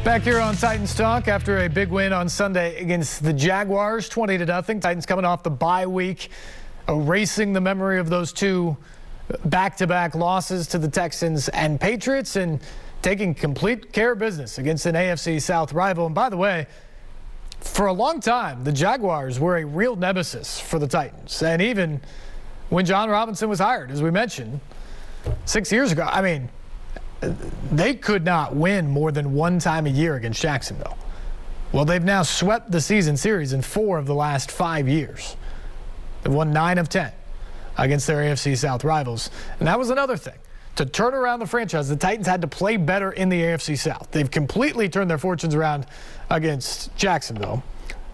Back here on Titans Talk after a big win on Sunday against the Jaguars, 20-0. Titans coming off the bye week, erasing the memory of those two back-to-back losses to the Texans and Patriots and taking complete care of business against an AFC South rival. And by the way, for a long time, the Jaguars were a real nemesis for the Titans. And even when Jon Robinson was hired, as we mentioned, 6 years ago, I mean, they could not win more than one time a year against Jacksonville. Well, they've now swept the season series in 4 of the last 5 years. They've won 9 of 10 against their AFC South rivals. And that was another thing. To turn around the franchise, the Titans had to play better in the AFC South. They've completely turned their fortunes around against Jacksonville.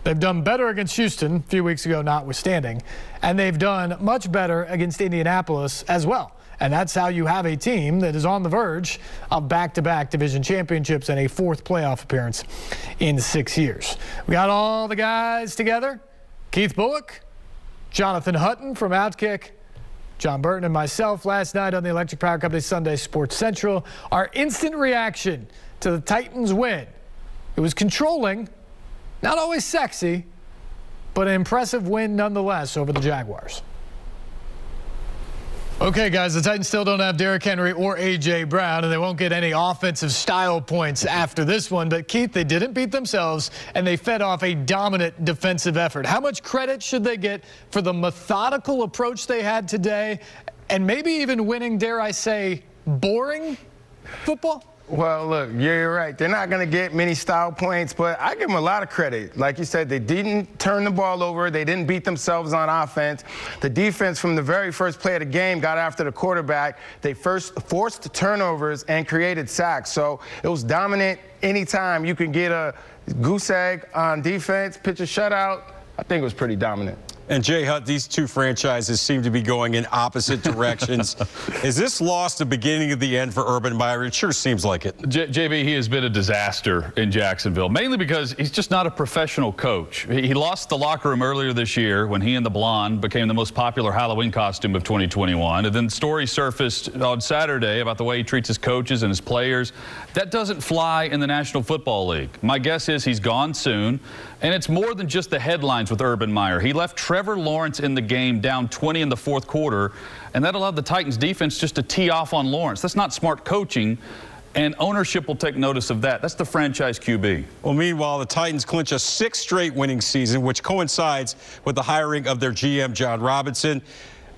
They've done better against Houston a few weeks ago, notwithstanding. And they've done much better against Indianapolis as well. And that's how you have a team that is on the verge of back-to-back division championships and a 4th playoff appearance in 6 years. We got all the guys together. Keith Bullock, Jonathan Hutton from Outkick, John Burton and myself last night on the Electric Power Company Sunday Sports Central. Our instant reaction to the Titans win. It was controlling, not always sexy, but an impressive win nonetheless over the Jaguars. Okay, guys, the Titans still don't have Derrick Henry or A.J. Brown, and they won't get any offensive style points after this one. But, Keith, they didn't beat themselves, and they fed off a dominant defensive effort. How much credit should they get for the methodical approach they had today and maybe even winning, dare I say, boring football? Well, look, you're right. They're not going to get many style points, but I give them a lot of credit. Like you said, they didn't turn the ball over. They didn't beat themselves on offense. The defense from the very first play of the game got after the quarterback. They first forced turnovers and created sacks. So it was dominant. Anytime you can get a goose egg on defense, pitch a shutout, I think it was pretty dominant. And Jay Hutt, these two franchises seem to be going in opposite directions. Is this loss the beginning of the end for Urban Meyer? It sure seems like it. JB, he has been a disaster in Jacksonville, mainly because he's just not a professional coach. He lost the locker room earlier this year when he and the blonde became the most popular Halloween costume of 2021. And then stories surfaced on Saturday about the way he treats his coaches and his players. That doesn't fly in the National Football League. My guess is he's gone soon. And it's more than just the headlines with Urban Meyer. He left Trevor Lawrence in the game down 20 in the 4th quarter, and that allowed the Titans defense just to tee off on Lawrence. That's not smart coaching, and ownership will take notice of that. That's the franchise QB. Well, meanwhile, the Titans clinch a 6th straight winning season, which coincides with the hiring of their GM, Jon Robinson.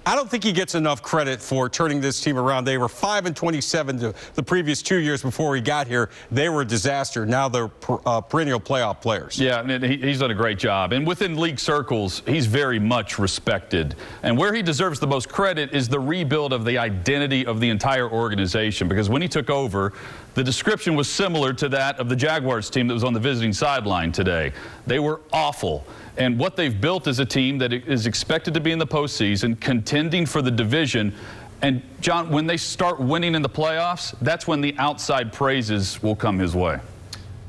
I don't think he gets enough credit for turning this team around. They were 5-27 the previous 2 years before he got here. They were a disaster. Now they're perennial playoff players. Yeah, and he's done a great job. And within league circles, he's very much respected. And where he deserves the most credit is the rebuild of the identity of the entire organization. Because when he took over, the description was similar to that of the Jaguars team that was on the visiting sideline today. They were awful. And what they've built is a team that is expected to be in the postseason, contending for the division. And, John, when they start winning in the playoffs, that's when the outside praises will come his way.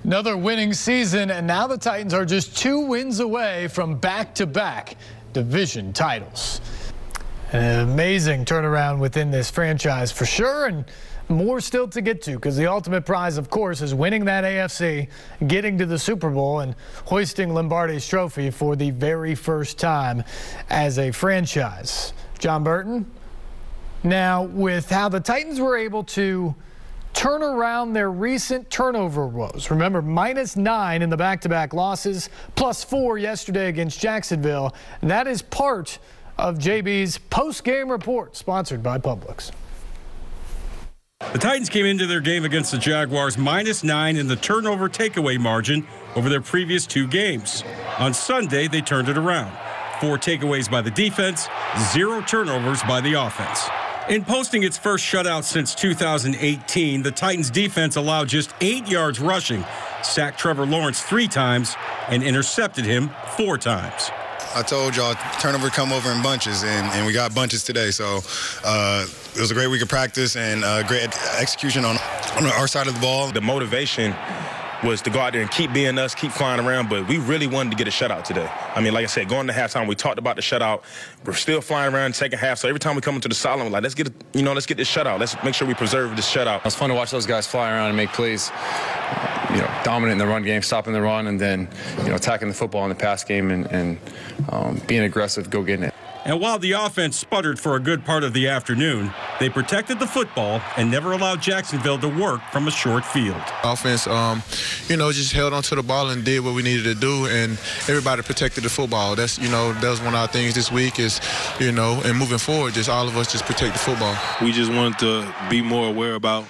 Another winning season, and now the Titans are just 2 wins away from back-to-back division titles. An amazing turnaround within this franchise for sure, and more still to get to, because the ultimate prize, of course, is winning that AFC, getting to the Super Bowl, and hoisting Lombardi's trophy for the very first time as a franchise. John Burton, now with how the Titans were able to turn around their recent turnover woes. Remember, -9 in the back-to-back losses, +4 yesterday against Jacksonville. That is part of JB's post-game report, sponsored by Publix. The Titans came into their game against the Jaguars -9 in the turnover takeaway margin over their previous 2 games. On Sunday, they turned it around. 4 takeaways by the defense, 0 turnovers by the offense. In posting its first shutout since 2018, the Titans defense allowed just 8 yards rushing, sacked Trevor Lawrence 3 times, and intercepted him 4 times. I told y'all turnover come over in bunches, and we got bunches today. So it was a great week of practice and great execution on our side of the ball. The motivation was to go out there and keep being us, keep flying around, but we really wanted to get a shutout today. I mean, like I said, going to halftime, we talked about the shutout. We're still flying around in the second half, so every time we come into the sideline, we're like, let's get this shutout. Let's make sure we preserve this shutout. It was fun to watch those guys fly around and make plays. dominant in the run game, stopping the run, and then attacking the football in the pass game and being aggressive, go getting it. And while the offense sputtered for a good part of the afternoon, they protected the football and never allowed Jacksonville to work from a short field. Offense, just held onto the ball and did what we needed to do, and everybody protected the football. That's, that was one of our things this week is, and moving forward, just all of us just protect the football. We just wanted to be more aware about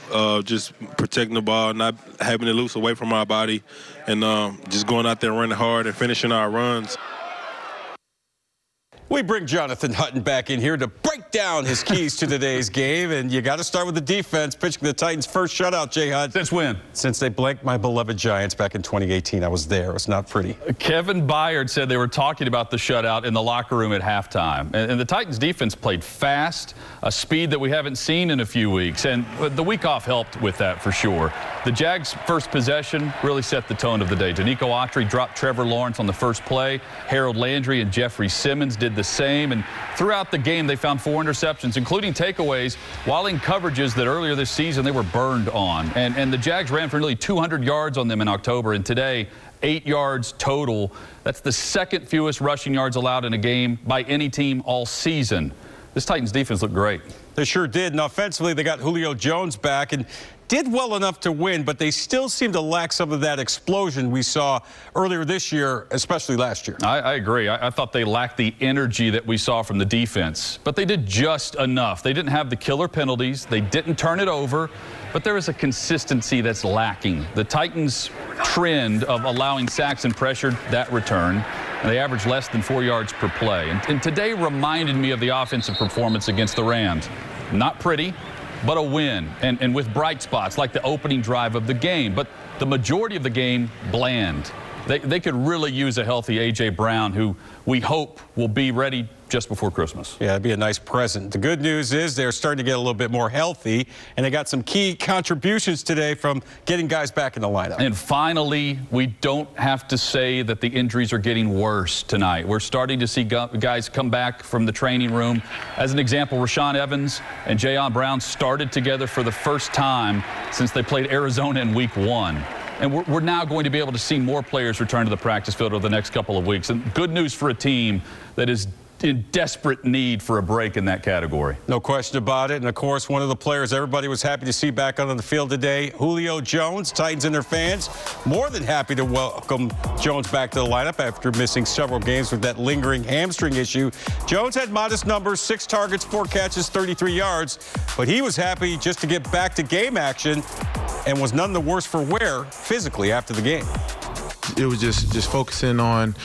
just protecting the ball, not having it loose away from our body, and just going out there running hard and finishing our runs. We bring Jonathan Hutton back in here to break down his keys to today's game, and you got to start with the defense, pitching the Titans' first shutout, Jay Hunt. Since when? Since they blanked my beloved Giants back in 2018. I was there. It was not pretty. Kevin Byard said they were talking about the shutout in the locker room at halftime. And the Titans' defense played fast, a speed that we haven't seen in a few weeks. And the week off helped with that for sure. The Jags' first possession really set the tone of the day. Danico Autry dropped Trevor Lawrence on the first play. Harold Landry and Jeffrey Simmons did the same. And throughout the game, they found 4 interceptions, including takeaways, while in coverages that earlier this season they were burned on. And the Jags ran for nearly 200 yards on them in October. And today, 8 yards total. That's the second fewest rushing yards allowed in a game by any team all season. This Titans defense looked great. They sure did. And offensively, they got Julio Jones back and did well enough to win, but they still seem to lack some of that explosion we saw earlier this year, especially last year. I agree. I thought they lacked the energy that we saw from the defense, but they did just enough. They didn't have the killer penalties. They didn't turn it over, but there is a consistency that's lacking. The Titans' trend of allowing sacks and pressure, that returned. They averaged less than 4 yards per play. And today reminded me of the offensive performance against the Rams. Not pretty, but a win, and with bright spots like the opening drive of the game. But the majority of the game, bland. They could really use a healthy A.J. Brown, who we hope will be ready just before Christmas. Yeah, it'd be a nice present. The good news is they're starting to get a little bit more healthy, and they got some key contributions today from getting guys back in the lineup. And finally, we don't have to say that the injuries are getting worse tonight. We're starting to see guys come back from the training room. As an example, Rashaan Evans and Jayon Brown started together for the first time since they played Arizona in Week 1. And we're now going to be able to see more players return to the practice field over the next couple of weeks. And good news for a team that is in desperate need for a break in that category. No question about it. And, of course, one of the players everybody was happy to see back on the field today, Julio Jones. Titans and their fans more than happy to welcome Jones back to the lineup after missing several games with that lingering hamstring issue. Jones had modest numbers, 6 targets, 4 catches, 33 yards. But he was happy just to get back to game action and was none the worse for wear physically after the game. It was just focusing on,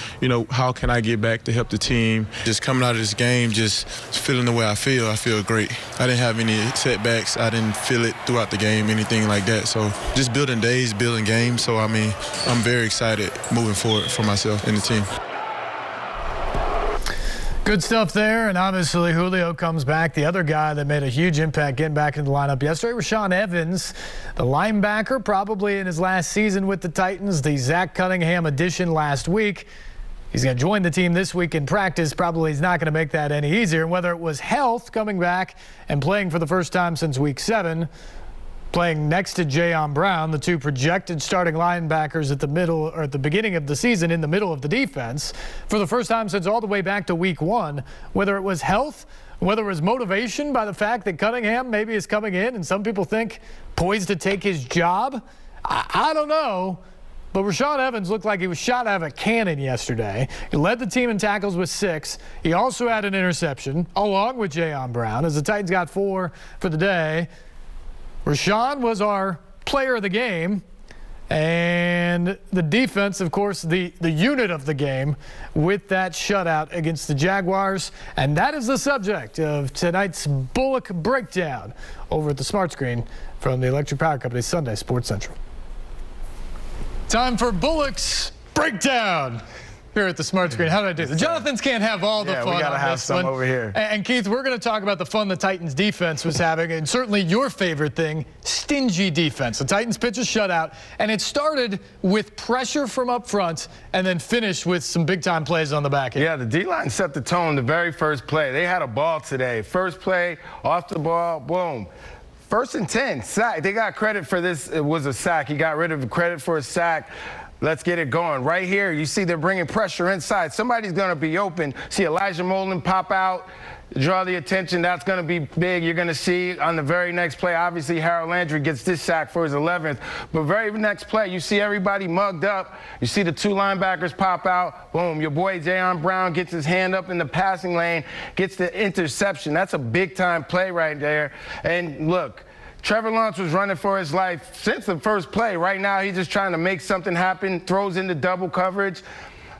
how can I get back to help the team. Just coming out of this game, just feeling the way I feel great. I didn't have any setbacks. I didn't feel it throughout the game, anything like that. So just building days, building games. So, I'm very excited moving forward for myself and the team. Good stuff there, and obviously Julio comes back. The other guy that made a huge impact getting back into the lineup yesterday, Rashaan Evans, the linebacker, probably in his last season with the Titans, the Zach Cunningham addition last week. He's going to join the team this week in practice. Probably he's not going to make that any easier. And whether it was health coming back and playing for the first time since Week 7, playing next to Jayon Brown, the 2 projected starting linebackers at the middle or at the beginning of the season in the middle of the defense for the first time since all the way back to Week 1. Whether it was health, whether it was motivation by the fact that Cunningham maybe is coming in and some people think poised to take his job, I don't know. But Rashaan Evans looked like he was shot out of a cannon yesterday. He led the team in tackles with 6. He also had an interception along with Jayon Brown as the Titans got 4 for the day. Rashaan was our player of the game, and the defense, of course, the unit of the game with that shutout against the Jaguars. And that is the subject of tonight's Bullock Breakdown over at the Smart Screen from the Electric Power Company Sunday Sports Central. Time for Bullock's Breakdown here at the Smart Screen. How did I do? The Jonathans can't have all the fun. We gotta have some over here. And Keith, we're going to talk about the fun the Titans defense was having, and certainly your favorite thing, stingy defense. The Titans pitch a shutout, and it started with pressure from up front and then finished with some big-time plays on the back end. Yeah, the D-line set the tone the very first play. They had a ball today. First play, off the ball, boom. 1st and 10, sack. They got credit for this. It was a sack. He got rid of credit for a sack. Let's get it going. Right here, you see they're bringing pressure inside. Somebody's going to be open. See Elijah Molden pop out, draw the attention. That's going to be big. You're going to see on the very next play, obviously Harold Landry gets this sack for his 11th. But very next play, you see everybody mugged up. You see the 2 linebackers pop out. Boom, your boy Jayon Brown gets his hand up in the passing lane, gets the interception. That's a big-time play right there. And look, Trevor Lawrence was running for his life since the first play. Right now, he's just trying to make something happen, throws into double coverage.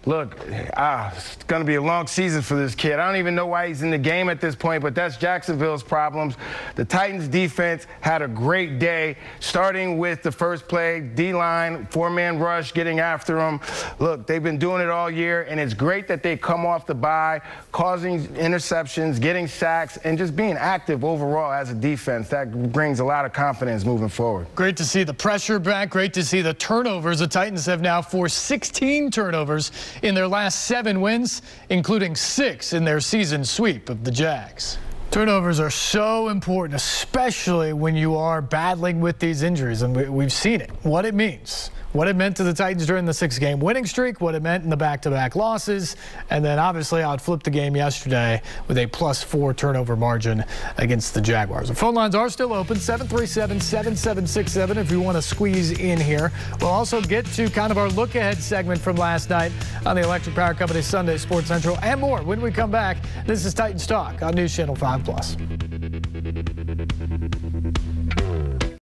Look, it's going to be a long season for this kid. I don't even know why he's in the game at this point, but that's Jacksonville's problems. The Titans defense had a great day, starting with the first play, D-line, 4-man rush, getting after him. Look, they've been doing it all year, and it's great that they come off the bye, causing interceptions, getting sacks, and just being active overall as a defense. That brings a lot of confidence moving forward. Great to see the pressure back. Great to see the turnovers. The Titans have now forced 16 turnovers in their last 7 wins, including 6 in their season sweep of the Jags. Turnovers are so important, especially when you are battling with these injuries, and we've seen it, what it means. What it meant to the Titans during the 6-game winning streak, what it meant in the back-to-back losses, and then obviously how it flipped the game yesterday with a +4 turnover margin against the Jaguars. The phone lines are still open, 737-7767 if you want to squeeze in here. We'll also get to kind of our look-ahead segment from last night on the Electric Power Company Sunday Sports Central and more when we come back. This is Titans Talk on News Channel 5+.